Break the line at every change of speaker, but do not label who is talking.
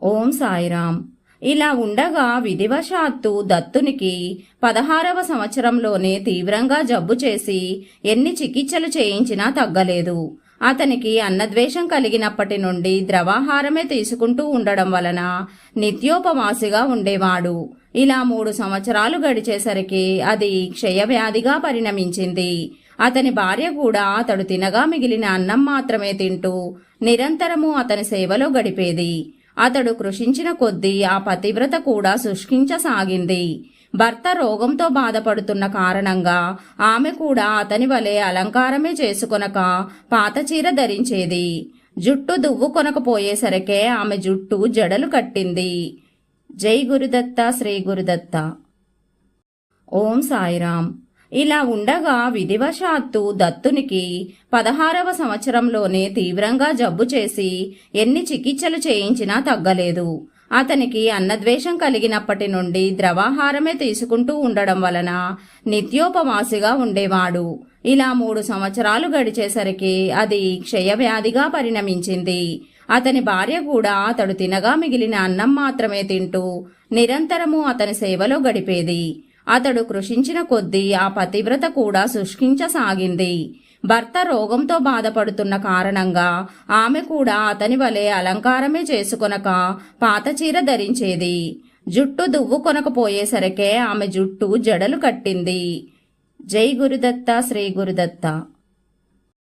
ఓం సాయిరాం. ఇలా ఉండగా విధివశాత్తు దత్తునికి 16వ సంవత్సరంలోనే తీవ్రంగా జబ్బు చేసి ఎన్ని చికిత్సలు చేయించినా తగ్గలేదు. అతనికి అన్నద్వేషం కలిగినప్పటి నుండి ద్రవాహారమే తీసుకుంటూ ఉండడం వలన నిత్యోపవాసిగా ఉండేవాడు. ఇలా 3 సంవత్సరాలు గడిచేసరికి అది క్షయవ్యాధిగా పరిణమించింది. అతని భార్య కూడా అతడు తినగా మిగిలిన అన్నం మాత్రమే తింటూ నిరంతరము అతని సేవలో గడిపేది. అతడు కృషించిన కొద్దీ ఆ పతివ్రత కూడా శుష్కించసాగింది. భర్త రోగంతో బాధపడుతున్న కారణంగా ఆమె కూడా అతని వలె అలంకారమే చేసుకొనక పాత చీర ధరించేది. జుట్టు దువ్వు కొనకపోయేసరికే ఆమె జుట్టు జడలు కట్టింది. జై గురుదత్త, శ్రీ గురుదత్త. ఓం సాయిరాం. ఇలా ఉండగా విధివశాత్తు దత్తునికి 16వ సంవత్సరంలోనే తీవ్రంగా జబ్బు చేసి ఎన్ని చికిత్సలు చేయించినా తగ్గలేదు. అతనికి అన్నద్వేషం కలిగినప్పటి నుండి ద్రవాహారమే తీసుకుంటూ ఉండడం వలన నిత్యోపవాసిగా ఉండేవాడు. ఇలా 3 సంవత్సరాలు గడిచేసరికి అది క్షయవ్యాధిగా పరిణమించింది. అతని భార్య కూడా అతడు తినగా మిగిలిన అన్నం మాత్రమే తింటూ నిరంతరము అతని సేవలో గడిపేది. అతడు కృషించిన కొద్దీ ఆ పతివ్రత కూడా శుష్కించసాగింది. భర్త రోగంతో బాధపడుతున్న కారణంగా ఆమె కూడా అతని వలె అలంకారమే చేసుకొనక పాత చీర ధరించేది. జుట్టు దువ్వు కొనకపోయేసరికే ఆమె జుట్టు జడలు కట్టింది. జై గురుదత్త, శ్రీ గురుదత్త.